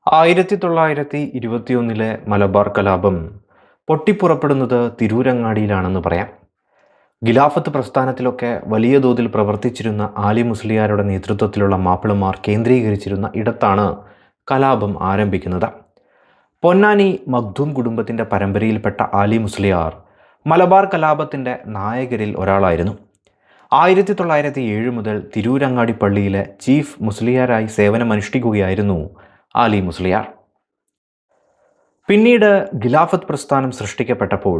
1921 മലബാർ കലാപം പൊട്ടിപ്പുറപ്പെടുന്നത് തിരൂരങ്ങാടിയിലാണെന്ന് പറയാം. ഖിലാഫത്ത് പ്രസ്ഥാനത്തിലൊക്കെ വലിയ തോതിൽ പ്രവർത്തിച്ചിരുന്ന ആലി മുസ്ലിയാരുടെ നേതൃത്വത്തിലുള്ള മാപ്പിളമാർ കേന്ദ്രീകരിച്ചിരുന്ന ഇടത്താണ് കലാപം ആരംഭിക്കുന്നത്. പൊന്നാനി മഖ്ദൂം കുടുംബത്തിൻ്റെ പരമ്പരയിൽപ്പെട്ട ആലി മുസ്ലിയാർ മലബാർ കലാപത്തിൻ്റെ നായകരിൽ ഒരാളായിരുന്നു. 1907 മുതൽ തിരൂരങ്ങാടി പള്ളിയിലെ ചീഫ് മുസ്ലിയാരായി സേവനമനുഷ്ഠിക്കുകയായിരുന്നു ആലി മുസ്ലിയാർ. പിന്നീട് ഖിലാഫത്ത് പ്രസ്ഥാനം സൃഷ്ടിക്കപ്പെട്ടപ്പോൾ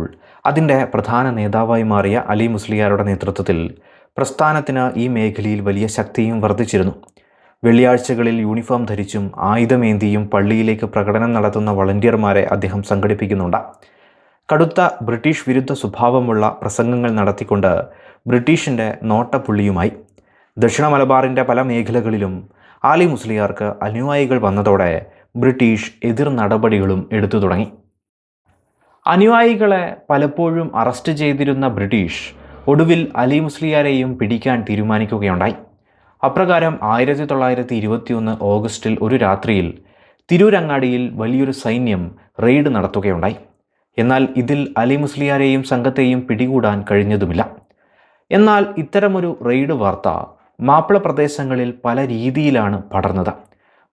അതിൻ്റെ പ്രധാന നേതാവായി മാറിയ അലി മുസ്ലിയാരുടെ നേതൃത്വത്തിൽ പ്രസ്ഥാനത്തിന് ഈ മേഖലയിൽ വലിയ ശക്തിയും വർദ്ധിച്ചിരുന്നു. വെള്ളിയാഴ്ചകളിൽ യൂണിഫോം ധരിച്ചും ആയുധമേന്തിയും പള്ളിയിലേക്ക് പ്രകടനം നടത്തുന്ന വളണ്ടിയർമാരെ അദ്ദേഹം സംഘടിപ്പിക്കുന്നുണ്ട്. കടുത്ത ബ്രിട്ടീഷ് വിരുദ്ധ സ്വഭാവമുള്ള പ്രസംഗങ്ങൾ നടത്തിക്കൊണ്ട് ബ്രിട്ടീഷിൻ്റെ നോട്ടപ്പുള്ളിയുമായി. ദക്ഷിണ മലബാറിൻ്റെ പല മേഖലകളിലും ആലി മുസ്ലിയാർക്ക് അനുയായികൾ വന്നതോടെ ബ്രിട്ടീഷ് എതിർ നടപടികളും എടുത്തു തുടങ്ങി. അനുയായികളെ പലപ്പോഴും അറസ്റ്റ് ചെയ്തിരുന്ന ബ്രിട്ടീഷ് ഒടുവിൽ അലി മുസ്ലിയാരെയും പിടിക്കാൻ തീരുമാനിക്കുകയുണ്ടായി. അപ്രകാരം 1921 ഓഗസ്റ്റിൽ ഒരു രാത്രിയിൽ തിരൂരങ്ങാടിയിൽ വലിയൊരു സൈന്യം റെയ്ഡ് നടത്തുകയുണ്ടായി. എന്നാൽ ഇതിൽ അലി മുസ്ലിയാരെയും സംഘത്തെയും പിടികൂടാൻ കഴിഞ്ഞതുമില്ല. എന്നാൽ ഇത്തരമൊരു റെയ്ഡ് വാർത്ത മാപ്പിള പ്രദേശങ്ങളിൽ പല രീതിയിലാണ് പടർന്നത്.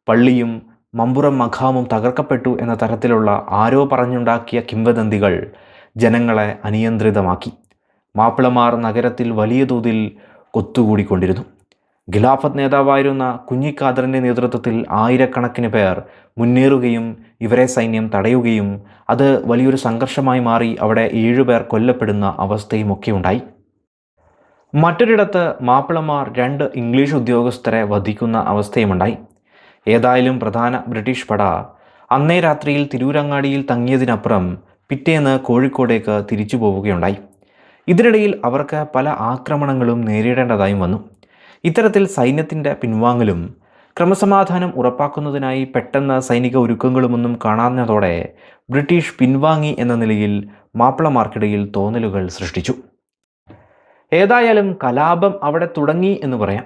പള്ളിയും മമ്പുറം മഖാമും തകർക്കപ്പെട്ടു എന്ന തരത്തിലുള്ള ആരോ പറഞ്ഞുണ്ടാക്കിയ കിംവദന്തികൾ ജനങ്ങളെ അനിയന്ത്രിതമാക്കി. മാപ്പിളമാർ നഗരത്തിൽ വലിയ തോതിൽ കൊത്തുകൂടിക്കൊണ്ടിരുന്നു. ഖിലാഫത്ത് നേതാവായിരുന്ന കുഞ്ഞിക്കാദറിൻ്റെ നേതൃത്വത്തിൽ ആയിരക്കണക്കിന് പേർ മുന്നേറുകയും ഇവരെ സൈന്യം തടയുകയും അത് വലിയൊരു സംഘർഷമായി മാറി അവിടെ 7 പേർ കൊല്ലപ്പെടുന്ന അവസ്ഥയുമൊക്കെ ഉണ്ടായി. മറ്റൊരിടത്ത് മാപ്പിളമാർ 2 ഇംഗ്ലീഷ് ഉദ്യോഗസ്ഥരെ വധിക്കുന്ന അവസ്ഥയുമുണ്ടായി. ഏതായാലും പ്രധാന ബ്രിട്ടീഷ് പട അന്നേ രാത്രിയിൽ തിരൂരങ്ങാടിയിൽ തങ്ങിയതിനപ്പുറം പിറ്റേന്ന് കോഴിക്കോടേക്ക് തിരിച്ചു പോവുകയുണ്ടായി. ഇതിനിടയിൽ അവർക്ക് പല ആക്രമണങ്ങളും നേരിടേണ്ടതായും വന്നു. ഇത്തരത്തിൽ സൈന്യത്തിൻ്റെ പിൻവാങ്ങലും ക്രമസമാധാനം ഉറപ്പാക്കുന്നതിനായി പെട്ടെന്ന് സൈനിക ഒരുക്കങ്ങളുമൊന്നും കാണാഞ്ഞതോടെ ബ്രിട്ടീഷ് പിൻവാങ്ങി എന്ന നിലയിൽ മാപ്പിളമാർക്കിടയിൽ തോന്നലുകൾ സൃഷ്ടിച്ചു. ഏതായാലും കലാപം അവിടെ തുടങ്ങി എന്ന് പറയാം.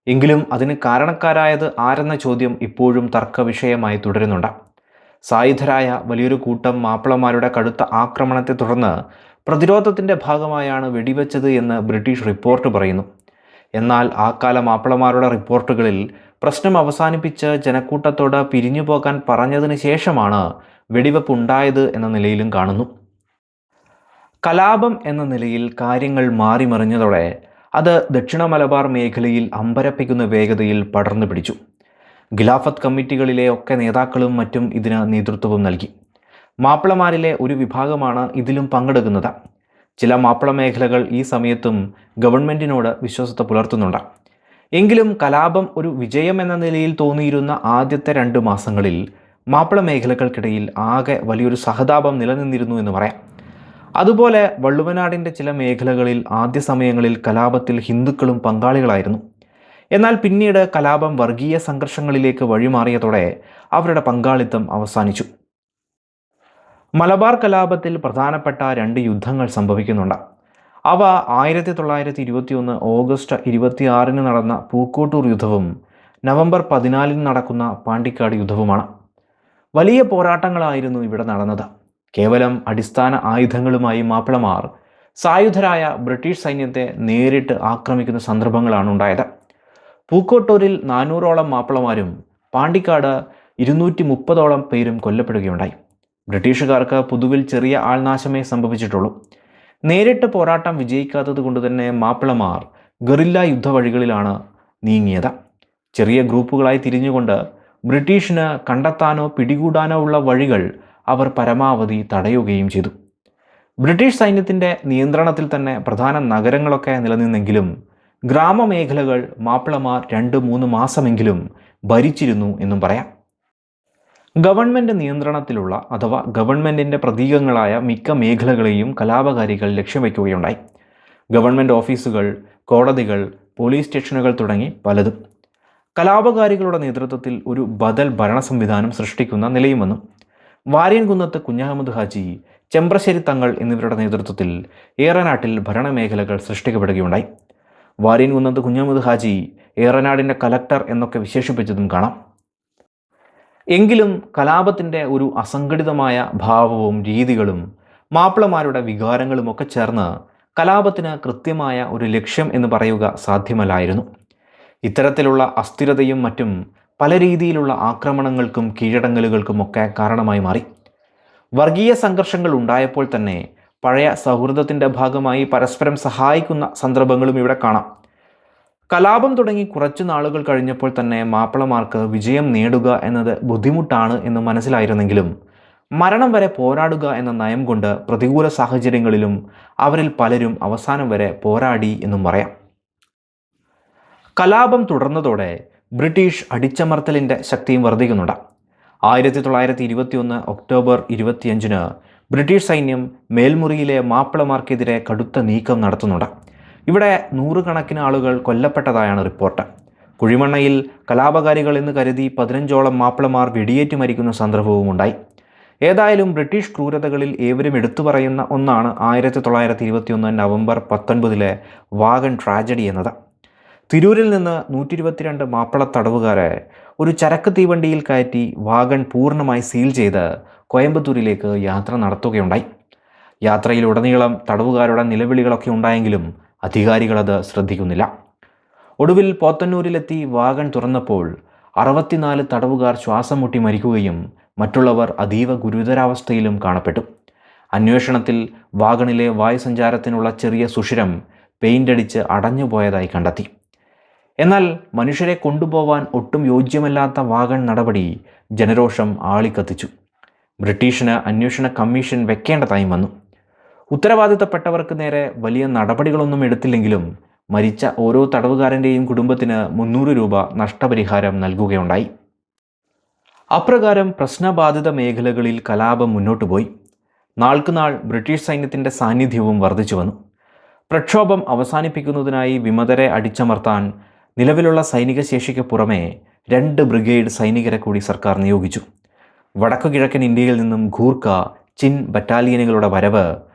എങ്കിലും അതിന് കാരണക്കാരായത് ആരെന്ന ചോദ്യം ഇപ്പോഴും തർക്ക വിഷയമായി തുടരുന്നുണ്ട്. സായുധരായ വലിയൊരു കൂട്ടം മാപ്പിളമാരുടെ കടുത്ത ആക്രമണത്തെ തുടർന്ന് പ്രതിരോധത്തിൻ്റെ ഭാഗമായാണ് വെടിവെച്ചത് എന്ന് ബ്രിട്ടീഷ് റിപ്പോർട്ട് പറയുന്നു. എന്നാൽ ആ കാല മാപ്പിളമാരുടെ റിപ്പോർട്ടുകളിൽ പ്രശ്നം അവസാനിപ്പിച്ച് ജനക്കൂട്ടത്തോട് പിരിഞ്ഞു പോകാൻ പറഞ്ഞതിന് ശേഷമാണ് വെടിവെപ്പ് ഉണ്ടായത് എന്ന നിലയിലും കാണുന്നു. കലാപം എന്ന നിലയിൽ കാര്യങ്ങൾ മാറിമറിഞ്ഞതോടെ അത് ദക്ഷിണ മലബാർ മേഖലയിൽ അമ്പരപ്പിക്കുന്ന വേഗതയിൽ പടർന്നു പിടിച്ചു. ഖിലാഫത്ത് കമ്മിറ്റികളിലെ ഒക്കെ നേതാക്കളും മറ്റും ഇതിന് നേതൃത്വവും നൽകി. മാപ്പിളമാരിലെ ഒരു വിഭാഗമാണ് ഇതിലും പങ്കെടുക്കുന്നത്. ചില മാപ്പിള മേഖലകൾ ഈ സമയത്തും ഗവൺമെൻറ്റിനോട് വിശ്വസ്തത പുലർത്തുന്നുണ്ട്. എങ്കിലും കലാപം ഒരു വിജയം എന്ന നിലയിൽ തോന്നിയിരുന്ന ആദ്യത്തെ 2 മാസങ്ങളിൽ മാപ്പിള മേഖലകൾക്കിടയിൽ ആകെ വലിയൊരു സഹതാപം നിലനിന്നിരുന്നു എന്ന് പറയാം. അതുപോലെ വള്ളുവനാടിൻ്റെ ചില മേഖലകളിൽ ആദ്യ സമയങ്ങളിൽ കലാപത്തിൽ ഹിന്ദുക്കളും പങ്കാളികളായിരുന്നു. എന്നാൽ പിന്നീട് കലാപം വർഗീയ സംഘർഷങ്ങളിലേക്ക് വഴിമാറിയതോടെ അവരുടെ പങ്കാളിത്തം അവസാനിച്ചു. മലബാർ കലാപത്തിൽ പ്രധാനപ്പെട്ട 2 യുദ്ധങ്ങൾ സംഭവിക്കുന്നുണ്ട്. അവ 1921 ഓഗസ്റ്റ് 26 നടന്ന പൂക്കോട്ടൂർ യുദ്ധവും നവംബർ 14 നടക്കുന്ന പാണ്ടിക്കാട് യുദ്ധവുമാണ്. വലിയ പോരാട്ടങ്ങളായിരുന്നു ഇവിടെ നടന്നത്. കേവലം അടിസ്ഥാന ആയുധങ്ങളുമായി മാപ്പിളമാർ സായുധരായ ബ്രിട്ടീഷ് സൈന്യത്തെ നേരിട്ട് ആക്രമിക്കുന്ന സന്ദർഭങ്ങളാണ് ഉണ്ടായത്. പൂക്കോട്ടൂരിൽ 400ഓളം മാപ്പിളമാരും പാണ്ടിക്കാട് 230ഓളം പേരും കൊല്ലപ്പെടുകയുണ്ടായി. ബ്രിട്ടീഷുകാർക്ക് പൊതുവിൽ ചെറിയ ആൾനാശമേ സംഭവിച്ചിട്ടുള്ളൂ. നേരിട്ട് പോരാട്ടം വിജയിക്കാത്തത് കൊണ്ട് തന്നെ മാപ്പിളമാർ ഗറില്ല യുദ്ധവഴികളിലാണ് നീങ്ങിയത്. ചെറിയ ഗ്രൂപ്പുകളായി തിരിഞ്ഞുകൊണ്ട് ബ്രിട്ടീഷിന് കണ്ടെത്താനോ പിടികൂടാനോ ഉള്ള വഴികൾ അവർ പരമാവധി തടയുകയും ചെയ്തു. ബ്രിട്ടീഷ് സൈന്യത്തിൻ്റെ നിയന്ത്രണത്തിൽ തന്നെ പ്രധാന നഗരങ്ങളൊക്കെ നിലനിന്നെങ്കിലും ഗ്രാമമേഖലകൾ മാപ്പിളമാർ 2-3 മാസമെങ്കിലും ഭരിച്ചിരുന്നു എന്നും പറയാം. ഗവൺമെൻറ് നിയന്ത്രണത്തിലുള്ള അഥവാ ഗവൺമെൻറ്റിൻ്റെ പ്രതീകങ്ങളായ മിക്ക മേഖലകളെയും കലാപകാരികൾ ലക്ഷ്യം വയ്ക്കുകയുണ്ടായി. ഗവൺമെൻറ് ഓഫീസുകൾ, കോടതികൾ, പോലീസ് സ്റ്റേഷനുകൾ തുടങ്ങി പലതും. കലാപകാരികളുടെ നേതൃത്വത്തിൽ ഒരു ബദൽ ഭരണ സംവിധാനം സൃഷ്ടിക്കുന്ന നിലയും വന്നു. വാര്യൻകുന്നത്ത് കുഞ്ഞഹമ്മദ് ഹാജി, ചെമ്പ്രശ്ശേരി തങ്ങൾ എന്നിവരുടെ നേതൃത്വത്തിൽ ഏറനാട്ടിൽ ഭരണമേഖലകൾ സൃഷ്ടിക്കപ്പെടുകയുണ്ടായി. വാര്യൻകുന്നത്ത് കുഞ്ഞഹമ്മദ് ഹാജി ഏറനാടിൻ്റെ കലക്ടർ എന്നൊക്കെ വിശേഷിപ്പിച്ചതും കാണാം. എങ്കിലും കലാപത്തിൻ്റെ ഒരു അസംഘടിതമായ ഭാവവും രീതികളും മാപ്പിളമാരുടെ വികാരങ്ങളുമൊക്കെ ചേർന്ന് കലാപത്തിന് കൃത്യമായ ഒരു ലക്ഷ്യം എന്ന് പറയുക സാധ്യമല്ലായിരുന്നു. ഇത്തരത്തിലുള്ള അസ്ഥിരതയും മറ്റും പല രീതിയിലുള്ള ആക്രമണങ്ങൾക്കും കീഴടങ്ങലുകൾക്കുമൊക്കെ കാരണമായി മാറി. വർഗീയ സംഘർഷങ്ങൾ ഉണ്ടായപ്പോൾ തന്നെ പഴയ സൗഹൃദത്തിൻ്റെ ഭാഗമായി പരസ്പരം സഹായിക്കുന്ന സന്ദർഭങ്ങളും ഇവിടെ കാണാം. കലാപം തുടങ്ങി കുറച്ചു നാളുകൾ കഴിഞ്ഞപ്പോൾ തന്നെ മാപ്പിളമാർക്ക് വിജയം നേടുക എന്നത് ബുദ്ധിമുട്ടാണ് എന്ന് മനസ്സിലായിരുന്നെങ്കിലും മരണം വരെ പോരാടുക എന്ന നയം കൊണ്ട് പ്രതികൂല സാഹചര്യങ്ങളിലും അവരിൽ പലരും അവസാനം വരെ പോരാടി എന്നും പറയാം. കലാപം തുടർന്നതോടെ ബ്രിട്ടീഷ് അടിച്ചമർത്തലിൻ്റെ ശക്തിയും വർദ്ധിക്കുന്നുണ്ട്. 1921 ഒക്ടോബർ 25 ബ്രിട്ടീഷ് സൈന്യം മേൽമുറിയിലെ മാപ്പിളമാർക്കെതിരെ കടുത്ത നീക്കം നടത്തുന്നുണ്ട്. ഇവിടെ നൂറുകണക്കിന് ആളുകൾ കൊല്ലപ്പെട്ടതായാണ് റിപ്പോർട്ട്. കുഴിമണ്ണയിൽ കലാപകാരികൾ എന്ന് കരുതി 15ഓളം മാപ്പിളമാർ വെടിയേറ്റ് മരിക്കുന്ന സന്ദർഭവും ഉണ്ടായി. ഏതായാലും ബ്രിട്ടീഷ് ക്രൂരതകളിൽ ഏവരും എടുത്തു പറയുന്ന ഒന്നാണ് 1921 നവംബർ 19 വാഗൺ ട്രാജഡി എന്നത്. തിരൂരിൽ നിന്ന് 122 മാപ്പിള തടവുകാരെ ഒരു ചരക്ക് തീവണ്ടിയിൽ കയറ്റി വാഗൺ പൂർണ്ണമായി സീൽ ചെയ്ത് കോയമ്പത്തൂരിലേക്ക് യാത്ര നടത്തുകയുണ്ടായി. യാത്രയിലുടനീളം തടവുകാരുടെ നിലവിളികളൊക്കെ ഉണ്ടായെങ്കിലും അധികാരികളത് ശ്രദ്ധിക്കുന്നില്ല. ഒടുവിൽ പോത്തന്നൂരിലെത്തി വാഗൺ തുറന്നപ്പോൾ 64 തടവുകാർ ശ്വാസം മുട്ടി മരിക്കുകയും മറ്റുള്ളവർ അതീവ ഗുരുതരാവസ്ഥയിലും കാണപ്പെട്ടു. അന്വേഷണത്തിൽ വാഗണിലെ വായുസഞ്ചാരത്തിനുള്ള ചെറിയ സുഷിരം പെയിൻ്റടിച്ച് അടഞ്ഞുപോയതായി കണ്ടെത്തി. എന്നാൽ മനുഷ്യരെ കൊണ്ടുപോവാൻ ഒട്ടും യോജ്യമല്ലാത്ത വാഗൺ നടപടി ജനരോഷം ആളിക്കത്തിച്ചു. ബ്രിട്ടീഷിന് അന്വേഷണ കമ്മീഷൻ വെക്കേണ്ടതായി വന്നു. ഉത്തരവാദിത്തപ്പെട്ടവർക്ക് നേരെ വലിയ നടപടികളൊന്നും എടുത്തില്ലെങ്കിലും മരിച്ച ഓരോ തടവുകാരൻ്റെയും കുടുംബത്തിന് 300 രൂപ നഷ്ടപരിഹാരം നൽകുകയുണ്ടായി. അപ്രകാരം പ്രശ്നബാധിത മേഖലകളിൽ കലാപം മുന്നോട്ടുപോയി. നാൾക്കുനാൾ ബ്രിട്ടീഷ് സൈന്യത്തിൻ്റെ സാന്നിധ്യവും വർദ്ധിച്ചു വന്നു. പ്രക്ഷോഭം അവസാനിപ്പിക്കുന്നതിനായി വിമതരെ അടിച്ചമർത്താൻ നിലവിലുള്ള സൈനിക ശേഷിക്ക് പുറമെ 2 ബ്രിഗേഡ് സൈനികരെ കൂടി സർക്കാർ നിയോഗിച്ചു. വടക്കു കിഴക്കൻ ഇന്ത്യയിൽ നിന്നും ഗൂർഖ, ചിൻ ബറ്റാലിയനുകളുടെ വരവ്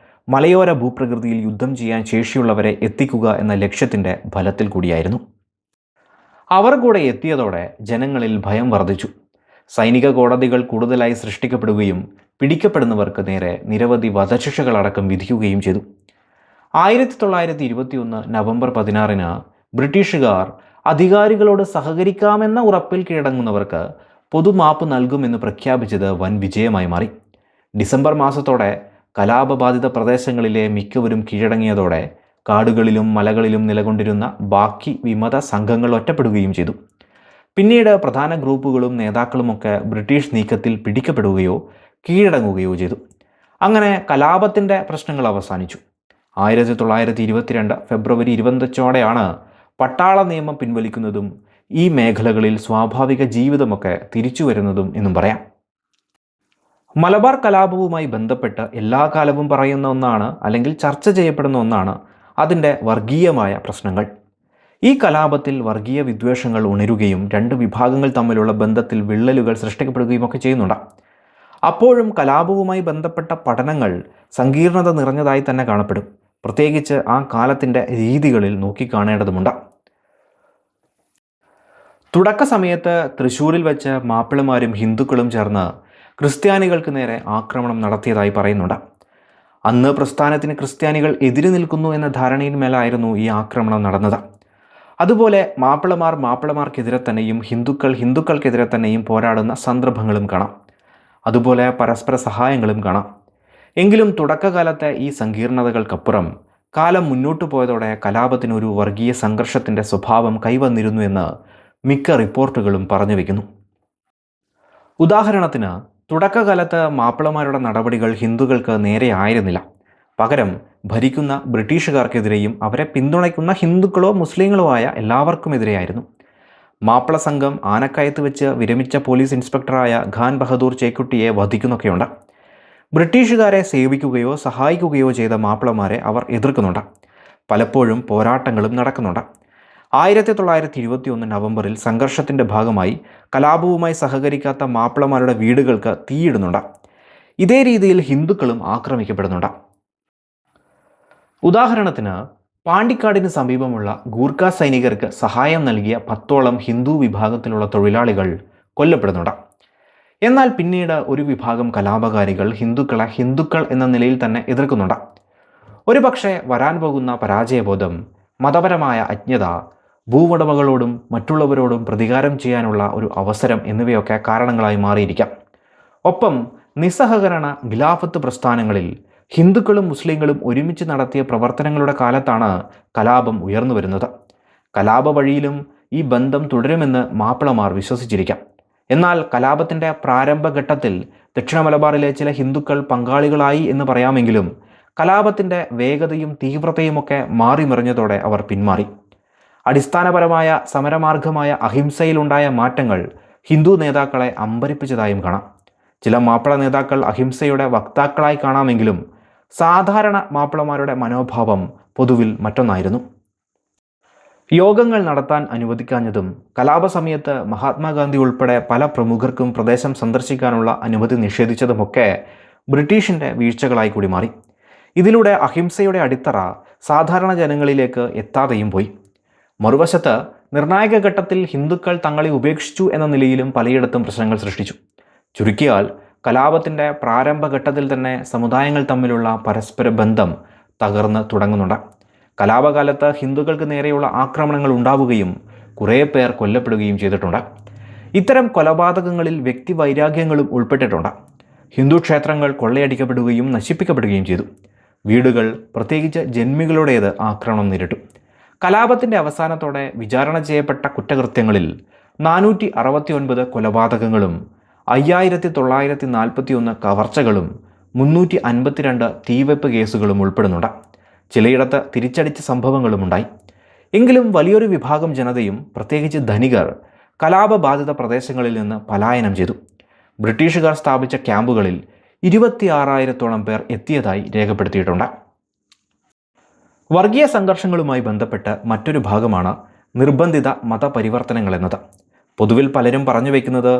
മലയോര ഭൂപ്രകൃതിയിൽ യുദ്ധം ചെയ്യാൻ ശേഷിയുള്ളവരെ എത്തിക്കുക എന്ന ലക്ഷ്യത്തിൻ്റെ ഫലത്തിൽ കൂടിയായിരുന്നു. അവർ കൂടെ എത്തിയതോടെ ജനങ്ങളിൽ ഭയം വർദ്ധിച്ചു. സൈനിക കോടതികൾ കൂടുതലായി സൃഷ്ടിക്കപ്പെടുകയും പിടിക്കപ്പെടുന്നവർക്ക് നേരെ നിരവധി വധശിക്ഷകളടക്കം വിധിക്കുകയും ചെയ്തു. 1921 നവംബർ 16 ബ്രിട്ടീഷുകാർ അധികാരികളോട് സഹകരിക്കാമെന്ന ഉറപ്പിൽ കീഴടങ്ങുന്നവർക്ക് പൊതുമാപ്പ് നൽകുമെന്ന് പ്രഖ്യാപിച്ചത് വൻ വിജയമായി മാറി. ഡിസംബർ മാസത്തോടെ കലാപബാധിത പ്രദേശങ്ങളിലെ മിക്കവരും കീഴടങ്ങിയതോടെ കാടുകളിലും മലകളിലും നിലകൊണ്ടിരുന്ന ബാക്കി വിമത സംഘങ്ങൾ ഒറ്റപ്പെടുകയും ചെയ്തു. പിന്നീട് പ്രധാന ഗ്രൂപ്പുകളും നേതാക്കളുമൊക്കെ ബ്രിട്ടീഷ് നീക്കത്തിൽ പിടിക്കപ്പെടുകയോ കീഴടങ്ങുകയോ ചെയ്തു. അങ്ങനെ കലാപത്തിൻ്റെ പ്രശ്നങ്ങൾ അവസാനിച്ചു. 1922 ഫെബ്രുവരി 25 പട്ടാള നിയമം പിൻവലിക്കുന്നതും ഈ മേഖലകളിൽ സ്വാഭാവിക ജീവിതമൊക്കെ തിരിച്ചു വരുന്നതും എന്നും പറയാം. മലബാർ കലാപവുമായി ബന്ധപ്പെട്ട് എല്ലാ കാലവും പറയുന്ന ഒന്നാണ്, അല്ലെങ്കിൽ ചർച്ച ചെയ്യപ്പെടുന്ന ഒന്നാണ് അതിൻ്റെ വർഗീയമായ പ്രശ്നങ്ങൾ. ഈ കലാപത്തിൽ വർഗീയ വിദ്വേഷങ്ങൾ ഉണരുകയും 2 വിഭാഗങ്ങൾ തമ്മിലുള്ള ബന്ധത്തിൽ വിള്ളലുകൾ സൃഷ്ടിക്കപ്പെടുകയും ഒക്കെ ചെയ്യുന്നുണ്ട്. അപ്പോഴും കലാപവുമായി ബന്ധപ്പെട്ട പഠനങ്ങൾ സങ്കീർണത നിറഞ്ഞതായി തന്നെ കാണപ്പെടും. പ്രത്യേകിച്ച് ആ കാലത്തിൻ്റെ രീതികളിൽ നോക്കിക്കാണേണ്ടതുമുണ്ട്. തുടക്ക സമയത്ത് തൃശ്ശൂരിൽ വെച്ച് മാപ്പിളമാരും ഹിന്ദുക്കളും ചേർന്ന് ക്രിസ്ത്യാനികൾക്ക് നേരെ ആക്രമണം നടത്തിയതായി പറയുന്നുണ്ട്. അന്ന് പ്രസ്ഥാനത്തിന് ക്രിസ്ത്യാനികൾ എതിര് നിൽക്കുന്നു എന്ന ധാരണയിന്മേലായിരുന്നു ഈ ആക്രമണം നടന്നത്. അതുപോലെ മാപ്പിളമാർക്കെതിരെ തന്നെയും ഹിന്ദുക്കൾക്കെതിരെ തന്നെയും പോരാടുന്ന സന്ദർഭങ്ങളും കാണാം. അതുപോലെ പരസ്പര സഹായങ്ങളും കാണാം. എങ്കിലും തുടക്കകാലത്തെ ഈ സങ്കീർണതകൾക്കപ്പുറം കാലം മുന്നോട്ടു പോയതോടെ കലാപത്തിനൊരു വർഗീയ സംഘർഷത്തിൻ്റെ സ്വഭാവം കൈവന്നിരുന്നു എന്ന് മിക്ക റിപ്പോർട്ടുകളും പറഞ്ഞു വയ്ക്കുന്നു. ഉദാഹരണത്തിന്, തുടക്കകാലത്ത് മാപ്പിളമാരുടെ നടപടികൾ ഹിന്ദുക്കൾക്ക് നേരെ ആയിരുന്നില്ല. പകരം ഭരിക്കുന്ന ബ്രിട്ടീഷുകാർക്കെതിരെയും അവരെ പിന്തുണയ്ക്കുന്ന ഹിന്ദുക്കളോ മുസ്ലിങ്ങളോ ആയ എല്ലാവർക്കുമെതിരെയായിരുന്നു. മാപ്പിള സംഘം ആനക്കയത്ത് വെച്ച് വിരമിച്ച പോലീസ് ഇൻസ്പെക്ടറായ ഖാൻ ബഹദൂർ ചേക്കുട്ടിയെ വധിക്കുന്നൊക്കെയുണ്ട്. ബ്രിട്ടീഷുകാരെ സേവിക്കുകയോ സഹായിക്കുകയോ ചെയ്ത മാപ്പിളമാരെ അവർ എതിർക്കുന്നുണ്ട്. പലപ്പോഴും പോരാട്ടങ്ങളും നടക്കുന്നുണ്ട്. 1921 നവംബറിൽ സംഘർഷത്തിൻ്റെ ഭാഗമായി കലാപവുമായി സഹകരിക്കാത്ത മാപ്പിളമാരുടെ വീടുകൾക്ക് തീയിടുന്നുണ്ട്. ഇതേ രീതിയിൽ ഹിന്ദുക്കളും ആക്രമിക്കപ്പെടുന്നുണ്ട്. ഉദാഹരണത്തിന്, പാണ്ടിക്കാടിന് സമീപമുള്ള ഗൂർഖ സൈനികർക്ക് സഹായം നൽകിയ 10ഓളം ഹിന്ദു വിഭാഗത്തിലുള്ള തൊഴിലാളികൾ കൊല്ലപ്പെടുന്നുണ്ട്. എന്നാൽ പിന്നീട് ഒരു വിഭാഗം കലാപകാരികൾ ഹിന്ദുക്കൾ എന്ന നിലയിൽ തന്നെ എതിർക്കുന്നുണ്ട്. ഒരുപക്ഷെ വരാൻ പോകുന്ന പരാജയബോധം, മതപരമായ അജ്ഞത, ഭൂവുടമകളോടും മറ്റുള്ളവരോടും പ്രതികാരം ചെയ്യാനുള്ള ഒരു അവസരം എന്നിവയൊക്കെ കാരണങ്ങളായി മാറിയിരിക്കാം. ഒപ്പം നിസ്സഹകരണ ഖിലാഫത്ത് പ്രസ്ഥാനങ്ങളിൽ ഹിന്ദുക്കളും മുസ്ലിങ്ങളും ഒരുമിച്ച് നടത്തിയ പ്രവർത്തനങ്ങളുടെ കാലത്താണ് കലാപം ഉയർന്നു വരുന്നത്. കലാപ വഴിയിലും ഈ ബന്ധം തുടരുമെന്ന് മാപ്പിളമാർ വിശ്വസിച്ചിരിക്കാം. എന്നാൽ കലാപത്തിൻ്റെ പ്രാരംഭഘട്ടത്തിൽ ദക്ഷിണ മലബാറിലെ ചില ഹിന്ദുക്കൾ പങ്കാളികളായി എന്ന് പറയാമെങ്കിലും കലാപത്തിൻ്റെ വേഗതയും തീവ്രതയുമൊക്കെ മാറിമറിഞ്ഞതോടെ അവർ പിന്മാറി. അടിസ്ഥാനപരമായ സമരമാർഗമായ അഹിംസയിലുണ്ടായ മാറ്റങ്ങൾ ഹിന്ദു നേതാക്കളെ അമ്പരിപ്പിച്ചതായും കാണാം. ചില മാപ്പിള നേതാക്കൾ അഹിംസയുടെ വക്താക്കളായി കാണാമെങ്കിലും സാധാരണ മാപ്പിളമാരുടെ മനോഭാവം പൊതുവിൽ മറ്റൊന്നായിരുന്നു. യോഗങ്ങൾ നടത്താൻ അനുവദിക്കാഞ്ഞതും കലാപസമയത്ത് മഹാത്മാഗാന്ധി ഉൾപ്പെടെ പല പ്രമുഖർക്കും പ്രദേശം സന്ദർശിക്കാനുള്ള അനുമതി നിഷേധിച്ചതുമൊക്കെ ബ്രിട്ടീഷിൻ്റെ വീഴ്ചകളായി കൂടി മാറി. ഇതിലൂടെ അഹിംസയുടെ അടിത്തറ സാധാരണ ജനങ്ങളിലേക്ക് എത്താതെയും പോയി. മറുവശത്ത് നിർണായക ഘട്ടത്തിൽ ഹിന്ദുക്കൾ തങ്ങളെ ഉപേക്ഷിച്ചു എന്ന നിലയിലും പലയിടത്തും പ്രശ്നങ്ങൾ സൃഷ്ടിച്ചു. ചുരുക്കിയാൽ കലാപത്തിൻ്റെ പ്രാരംഭഘട്ടത്തിൽ തന്നെ സമുദായങ്ങൾ തമ്മിലുള്ള പരസ്പര ബന്ധം തകർന്ന് തുടങ്ങുന്നുണ്ട്. കലാപകാലത്ത് ഹിന്ദുക്കൾക്ക് നേരെയുള്ള ആക്രമണങ്ങൾ ഉണ്ടാവുകയും കുറേ പേർ കൊല്ലപ്പെടുകയും ചെയ്തിട്ടുണ്ട്. ഇത്തരം കൊലപാതകങ്ങളിൽ വ്യക്തിവൈരാഗ്യങ്ങളും ഉൾപ്പെട്ടിട്ടുണ്ട്. ഹിന്ദു ക്ഷേത്രങ്ങൾ കൊള്ളയടിക്കപ്പെടുകയും നശിപ്പിക്കപ്പെടുകയും ചെയ്തു. വീടുകൾ, പ്രത്യേകിച്ച് ജന്മികളുടേത് ആക്രമണം നേരിട്ടു. കലാപത്തിൻ്റെ അവസാനത്തോടെ വിചാരണ ചെയ്യപ്പെട്ട കുറ്റകൃത്യങ്ങളിൽ 469 കൊലപാതകങ്ങളും 5941 കവർച്ചകളും 352 തീവെപ്പ് കേസുകളും ഉൾപ്പെടുന്നുണ്ട്. ചിലയിടത്ത് തിരിച്ചടിച്ച സംഭവങ്ങളുമുണ്ടായി. എങ്കിലും വലിയൊരു വിഭാഗം ജനതയും പ്രത്യേകിച്ച് ധനികർ കലാപബാധിത പ്രദേശങ്ങളിൽ നിന്ന് പലായനം ചെയ്തു. ബ്രിട്ടീഷുകാർ സ്ഥാപിച്ച ക്യാമ്പുകളിൽ 26,000-ഓളം പേർ എത്തിയതായി രേഖപ്പെടുത്തിയിട്ടുണ്ട്. വർഗീയ സംഘർഷങ്ങളുമായി ബന്ധപ്പെട്ട് മറ്റൊരു ഭാഗമാണ് നിർബന്ധിത മതപരിവർത്തനങ്ങൾ എന്നത്. പൊതുവിൽ പലരും പറഞ്ഞു വയ്ക്കുന്നത്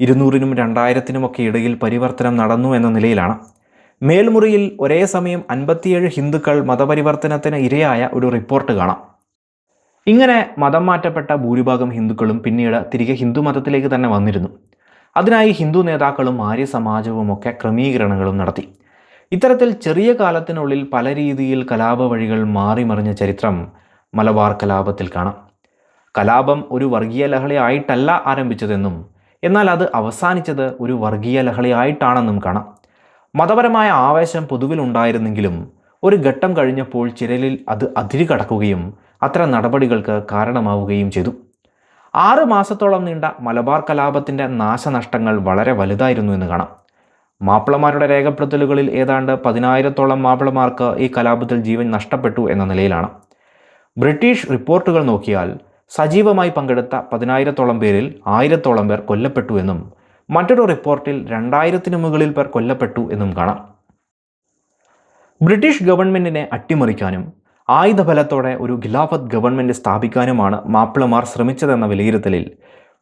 200-നും 2000-നുമൊക്കെ ഇടയിൽ പരിവർത്തനം നടന്നു എന്ന നിലയിലാണ്. മേൽമുറിയിൽ ഒരേ സമയം 57 ഹിന്ദുക്കൾ മതപരിവർത്തനത്തിന് ഇരയായ ഒരു റിപ്പോർട്ട് കാണാം. ഇങ്ങനെ മതം മാറ്റപ്പെട്ട ഭൂരിഭാഗം ഹിന്ദുക്കളും പിന്നീട് തിരികെ ഹിന്ദു മതത്തിലേക്ക് തന്നെ വന്നിരുന്നു. അതിനായി ഹിന്ദു നേതാക്കളും ആര്യ സമാജവുമൊക്കെ ക്രമീകരണങ്ങളും നടത്തി. ഇത്തരത്തിൽ ചെറിയ കാലത്തിനുള്ളിൽ പല രീതിയിൽ കലാപ വഴികൾ മാറിമറിഞ്ഞ ചരിത്രം മലബാർ കലാപത്തിൽ കാണാം. കലാപം ഒരു വർഗീയ ലഹളയായിട്ടല്ല ആരംഭിച്ചതെന്നും എന്നാൽ അത് അവസാനിച്ചത് ഒരു വർഗീയ ലഹളയായിട്ടാണെന്നും കാണാം. മതപരമായ ആവേശം പൊതുവിലുണ്ടായിരുന്നെങ്കിലും ഒരു ഘട്ടം കഴിഞ്ഞപ്പോൾ ചിരലിൽ അത് അതിര് കടക്കുകയും അത്തരം നടപടികൾക്ക് കാരണമാവുകയും ചെയ്തു. 6 മാസത്തോളം നീണ്ട മലബാർ കലാപത്തിൻ്റെ നാശനഷ്ടങ്ങൾ വളരെ വലുതായിരുന്നു എന്ന് കാണാം. മാപ്പിളമാരുടെ രേഖപ്പെടുത്തലുകളിൽ ഏതാണ്ട് 10,000-ഓളം മാപ്പിളമാർക്ക് ഈ കലാപത്തിൽ ജീവൻ നഷ്ടപ്പെട്ടു എന്ന നിലയിലാണ്. ബ്രിട്ടീഷ് റിപ്പോർട്ടുകൾ നോക്കിയാൽ സജീവമായി പങ്കെടുത്ത 10,000-ഓളം പേരിൽ 1,000-ഓളം പേർ കൊല്ലപ്പെട്ടു എന്നും മറ്റൊരു റിപ്പോർട്ടിൽ 2,000-ന് മുകളിൽ പേർ കൊല്ലപ്പെട്ടു എന്നും കാണാം. ബ്രിട്ടീഷ് ഗവൺമെൻറ്റിനെ അട്ടിമറിക്കാനും ആയുധബലത്തോടെ ഒരു ഖിലാഫത്ത് ഗവൺമെൻറ് സ്ഥാപിക്കാനുമാണ് മാപ്പിളമാർ ശ്രമിച്ചതെന്ന വിലയിരുത്തലിൽ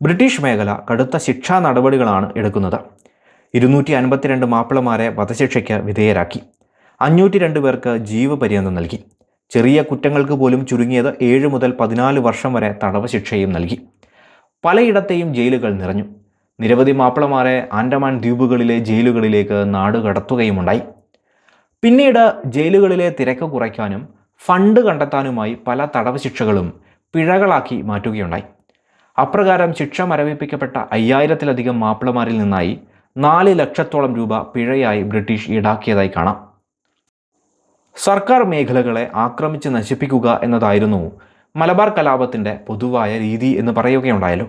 ബ്രിട്ടീഷ് മേഖല കടുത്ത ശിക്ഷാ നടപടികളാണ് എടുക്കുന്നത്. 252 മാപ്പിളമാരെ വധശിക്ഷയ്ക്ക് വിധേയരാക്കി. 502 പേർക്ക് ജീവപര്യന്തം നൽകി. ചെറിയ കുറ്റങ്ങൾക്ക് പോലും ചുരുങ്ങിയത് 7 മുതൽ 14 വർഷം വരെ തടവ് ശിക്ഷയും നൽകി. പലയിടത്തെയും ജയിലുകൾ നിറഞ്ഞു. നിരവധി മാപ്പിളമാരെ ആൻഡമാൻ ദ്വീപുകളിലെ ജയിലുകളിലേക്ക് നാടുകടത്തുകയുമുണ്ടായി. പിന്നീട് ജയിലുകളിലെ തിരക്ക് കുറയ്ക്കാനും ഫണ്ട് കണ്ടെത്താനുമായി പല തടവ് ശിക്ഷകളും പിഴകളാക്കി മാറ്റുകയുണ്ടായി. അപ്രകാരം ശിക്ഷ മരവിപ്പിക്കപ്പെട്ട 5000-ലധികം മാപ്പിളമാരിൽ നിന്നായി 4 ലക്ഷത്തോളം രൂപ പിഴയായി ബ്രിട്ടീഷ് ഈടാക്കിയതായി കാണാം. സർക്കാർ മേഖലകളെ ആക്രമിച്ച് നശിപ്പിക്കുക എന്നതായിരുന്നു മലബാർ കലാപത്തിൻ്റെ പൊതുവായ രീതി എന്ന് പറയുകയുണ്ടായല്ലോ.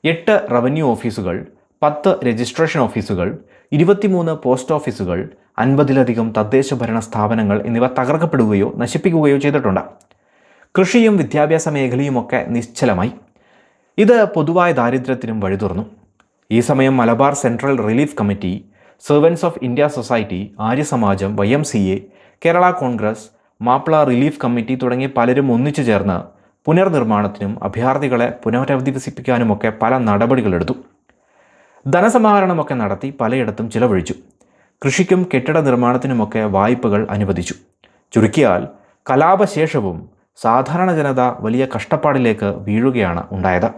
8 റവന്യൂ ഓഫീസുകൾ, 10 രജിസ്ട്രേഷൻ ഓഫീസുകൾ, 23 പോസ്റ്റ് ഓഫീസുകൾ, 50-ലധികം തദ്ദേശ ഭരണ സ്ഥാപനങ്ങൾ എന്നിവ തകർക്കപ്പെടുകയോ നശിപ്പിക്കുകയോ ചെയ്തിട്ടുണ്ട്. കൃഷിയും വിദ്യാഭ്യാസ മേഖലയുമൊക്കെ നിശ്ചലമായി. ഇത് പൊതുവായ ദാരിദ്ര്യത്തിനും വഴി തുറന്നു. ഈ സമയം Malabar central relief committee, servants of India society, Arya Samajam, YMCA, Kerala Congress, Mappila relief committee തുടങ്ങി പലരും ഒന്നിച്ചു ചേർന്ന് പുനർനിർമ്മാണത്തിനും അഭയാർത്ഥികളെ പുനരധിവസിപ്പിക്കാനുമൊക്കെ പല നടപടികളെടുത്തു. ധനസമാഹരണമൊക്കെ നടത്തി പലയിടത്തും ചിലവഴിച്ചു. കൃഷിക്കും കെട്ടിട നിർമ്മാണത്തിനുമൊക്കെ വായ്പകൾ അനുവദിച്ചു. ചുരുക്കിയാൽ കലാപശേഷവും സാധാരണ ജനത വലിയ കഷ്ടപ്പാടിലേക്ക് വീഴുകയാണ് ഉണ്ടായത്.